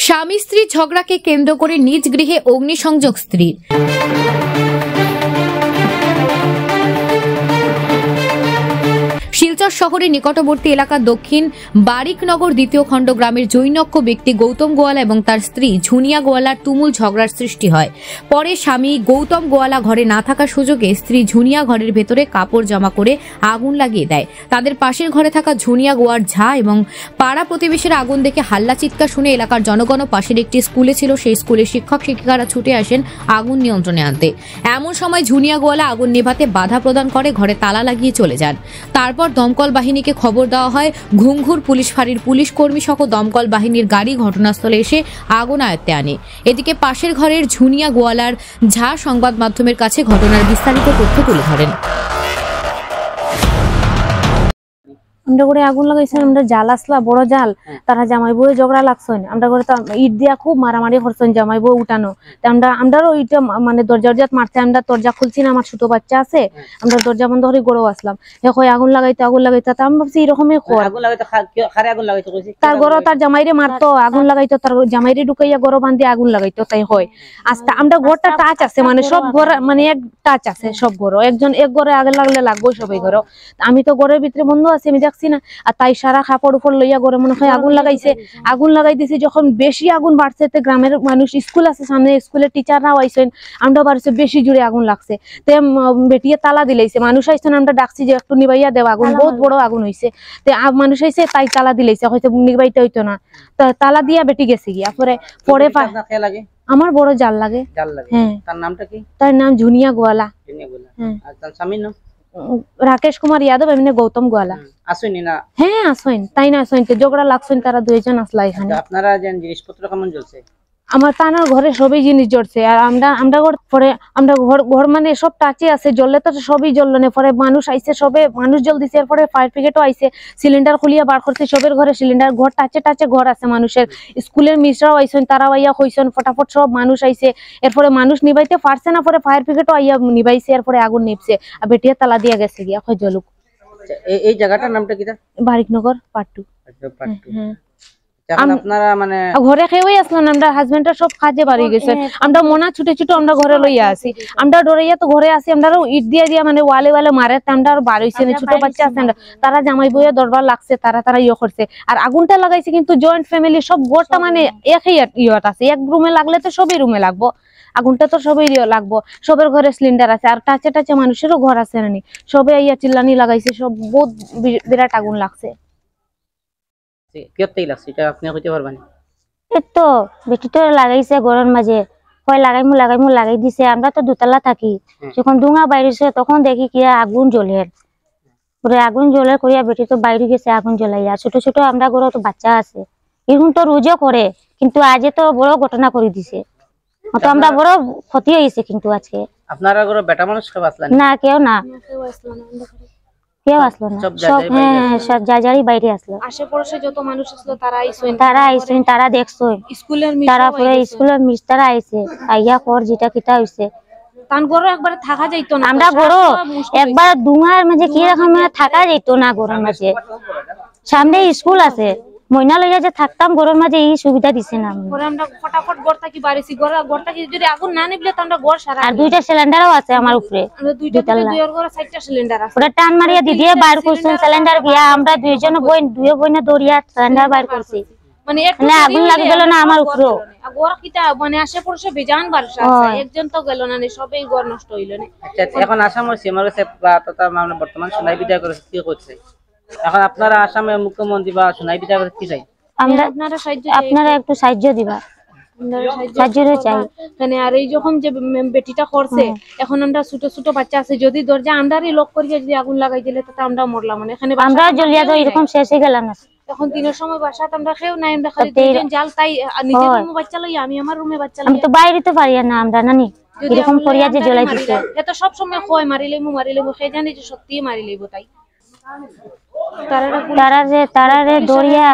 স্বামী স্ত্রী ঝগড়াকে কেন্দ্র করে নিজ গৃহে অগ্নিসংযোগ স্ত্রীর। শিলচর শহরের নিকটবর্তী এলাকা দক্ষিণ বারিকনগর দ্বিতীয় খণ্ড গ্রামের জৈনক্য ব্যক্তি গৌতম গোয়ালা এবং তার স্ত্রী ঝুনিয়া গোয়ালার তুমুল ঝগড়ার সৃষ্টি হয়। পরে স্বামী গৌতম গোয়ালা ঘরে না থাকার সুযোগে স্ত্রী ঝুনিয়া ঘরের ভেতরে কাপড় জমা করে আগুন লাগিয়ে দেয়। তাদের পাশের ঘরে থাকা ঝুনিয়া গোয়ার ঝা এবং পাড়া প্রতিবেশীরা আগুন দেখে হাল্লা চিৎকার শুনে এলাকার জনগণ পাশের একটি স্কুলে ছিল সেই স্কুলের শিক্ষক শিক্ষিকারা ছুটে আসেন আগুন নিয়ন্ত্রণে আনতে। এমন সময় ঝুনিয়া গোয়ালা আগুন নেভাতে বাধা প্রদান করে ঘরে তালা লাগিয়ে চলে যান। তারপর দমকল বাহিনীকে খবর দেওয়া হয়। ঘুংঘুর পুলিশ ফাঁড়ির পুলিশ কর্মী সহ দমকল বাহিনীর গাড়ি ঘটনাস্থলে এসে আগুন আয়ত্তে আনে। এদিকে পাশের ঘরের ঝুনিয়া গোয়ালার ঝা সংবাদ মাধ্যমের কাছে ঘটনার বিস্তারিত তথ্য তুলে ধরেন। আমরা করে আগুন লাগাইছেন, আমরা জাল আসলা বড় জাল, তারা জামাই বউ ঝগড়া লাগছেন, আমরা করে ইট দিয়া খুব মারামারি করছেন জামাই বউ উঠানো। আমরাও ইটা মানে দরজা মারছে, আমরা দরজা খুলছি না, আমার ছোট বাচ্চা আছে, আমরা দরজা বন্ধ করে গড়েও আসলাম। আগুন লাগাইতে আমি ভাবছি এরকমই তার গড় তার জামাইরে মারতো, আগুন লাগাইতো, তার জামাইরে ঢুকাইয়া গড় বান্ধি আগুন লাগাইতো। তাই হয় আস্তে আমরা ঘরটা টাচ আছে, মানে সব ঘর মানে এক টাচ আছে সব ঘর, একজন এক ঘরে আগে লাগলে লাগবো সবাই ঘর। আমি তো ঘরের ভিতরে বন্ধ আছি, আমি না। আর তাই সারা কাপড় উপর লইয়া ঘরে মনে হয় আগুন লাগাইছে। আগুন লাগাই দিয়েছি, যখন বেশি আগুন বাড়ছে গ্রামের মানুষ স্কুল আছে সামনে, স্কুলের টিচাররাও আইসেন, আমরা বাড়ছে বেশি জুড়ে আগুন লাগছে। তে বেটিয়ে তালা দিলাইছে, মানুষ আইসেন, আমরা ডাকছি যে একটু নিবাইয়া দেব, আগুন বহুত বড় আগুন হয়েছে। তে মানুষ আইসে তাই তালা দিলাইছে, হয়তো নিবাইতে হইতো না, তালা দিয়া বেটি গেছে গিয়া। পরে আমার বড় জাল লাগে। হ্যাঁ, তার নামটা কি? তার নাম ঝুনিয়া গোয়ালা। রাকেশ কুমার যাদব, এমনি গৌতম গোয়ালা। আসেনি না? হ্যাঁ আসেন, তাই না আসেন, ঝগড়া লাগছেন তারা দুইজন আসলা এখানে। আপনারা যে জিনিসপত্র কেমন জ্বলছে? আমার তানার ঘরে সবই জিনিস জ্বলছে, আর আমরা পরে আমরা ঘর মানে সব টাচে আছে, জ্বললে তো সবই জ্বললো না। পরে মানুষ আইসে, সবে মানুষ জল দিছে, এরপরে ফায়ার ব্রিগেডও আইসে, সিলিন্ডার খুলিয়া বার করছে, সবের ঘরে সিলিন্ডার, ঘর টাচে ঘর আছে মানুষের। স্কুলের মিসরাও আইসেন, তারাও আইয়া হইছেন, ফটাফট সব মানুষ আইসে। এরপরে মানুষ নিবাইতে পারছে না, পরে ফায়ার ব্রিগেডও আইয়া নিবাইছে, এরপরে আগুন নিপছে, আর বেটিয়া তালা দিয়া গেছে গিয়া হয় জলুক। এই জায়গাটার নামটা কি? বারিকনগর পার্ট 2। হ্যাঁ, আপনারা মানে ঘরে খেয়েই আসলাম, আমরা হাজবেন্ডরা সব কাজে বাড়ি গেছে, আমরা মনা ছুটে ছুটে আমরা ঘরে লইয়া আসি, আমরা ডরাইয়া তো ঘরে আসি, আমরা ইট দিয়া মানে ওয়ালে মারে, আমরা আর বার হইছে না, ছোট বাচ্চা আছে, তারা জামাই বইয়ে দরবার লাগছে, তারা ইয়ে করছে। আর আগুনটা লাগাইছে কিন্তু জয়েন্ট ফ্যামিলি, সব ঘরটা মানে একই ইয়েট আছে, এক রুমে লাগলে তো সবই রুমে লাগবো, আগুনটা তো সবই লাগবো, সবের ঘরে সিলিন্ডার আছে, আর টাচে মানুষেরও ঘর আছে না, সবে ইয়া চিল্লানি লাগাইছে, সব বহুত বিরাট আগুন লাগছে। লাগাইছে ঘরের মাঝে, লাগাইমু লাগাই দিছে। আমরা তো দুতলা থাকি, যখন ধুঙা বাইরেছে তখন দেখি কি আগুন জ্বলে, আগুন জ্বলে করিয়া বেটি তো বাইরে গেছে আগুন জ্বলাইয়া। ছোট ছোট আমরা ঘরে তো বাচ্চা আছে, এরকম তো রোজও করে, কিন্তু আজে তো বড় ঘটনা করে দিছে, তো আমরা বড় ক্ষতি হয়েছে। কিন্তু আজকে আপনারা ঘরে বেটা মানুষ কেউ আসলেন না? কেউ না, কেউ আসলো না, সব সব যাজারি বাইরে আসলো, আশেপাশে যত মানুষ আসলো তারা আইসেন, তারা দেখছো স্কুলের তারা পরে স্কুলের মিস্টার আইছে, আইয়া পর যেটা কিটা হইছে তান গরো একবার থাকা যাইতো না, আমরা গরো একবার দুঙার মাঝে কি রকম থাকা যাইতো না গরুর মাঝে। সামনে স্কুল আছে, ময়না লইয়া যে থাকতাম গরুর মাঝে, এই সুবিধা দিছে না। আমরা ফটাফট গড় থাকি বাড়িছি, গড়টা কি যদি আগুন না নিবলে তো আমরা গড় সারা। আর দুইটা সিলিন্ডারও আছে আমার উপরে, দুইটা ঘরে 4টা সিলিন্ডার আছে, ওটা টান মারিয়া দিদিয়ে বাইর করছেন সিলিন্ডার গিয়া, আমরা দুইজন দুই বোনে দৌড়িয়া সিলিন্ডার বাইর করছি, মানে আগুন লাগি গেল না আমার উপরে। গড় কিটা মানে আশেপাশে বেজান বারস আছে, একজন তো গেল না, সবই গড় নষ্ট হইল না। আচ্ছা, এখন আসামের সীমার কাছে তথা মানে বর্তমান সোনাই বিদায় করে কি করছে, এখন আপনারা আসামের মুখ্যমন্ত্রী বা সোনাই বিদায় করে কি চাই? আমরা আপনারা একটু সাহায্য দিবা, সাহায্য চাই। মানে আর এই যখন যে বেটিটা করছে, এখন আমরা ছোট ছোট বাচ্চা আছে, যদি দরজা আন্ডারই লক করিয়ে যদি আগুন লাগাই দিলে তাতে আমরা মরলাম, মানে এখানে আমরা জ্বলিয়া তো এরকম শেষ হয়ে গেলাম না। এখন দিনের সময় বাসাতে আমরা খেয়েও নাই, আমরা খালি দুইজন জাল, তাই নিজের রুমে বাচ্চা লই, আমি আমার রুমে বাচ্চা লই, আমি তো বাইরে তো পারি না আমরা নানি এরকম করিয়া যে জ্বলাই দিছে। এত সব সময় কয় মারিলেমু খেয়ে জানি যে সত্যি মারি লইব, তাই তারারে দরিয়া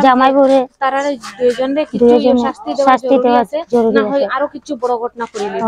জামাই বরে তারারে দুইজনরে কিছু শাস্তি দেওয়া জরুরি আছে, না হয় আরো কিছু বড় ঘটনা করিলে।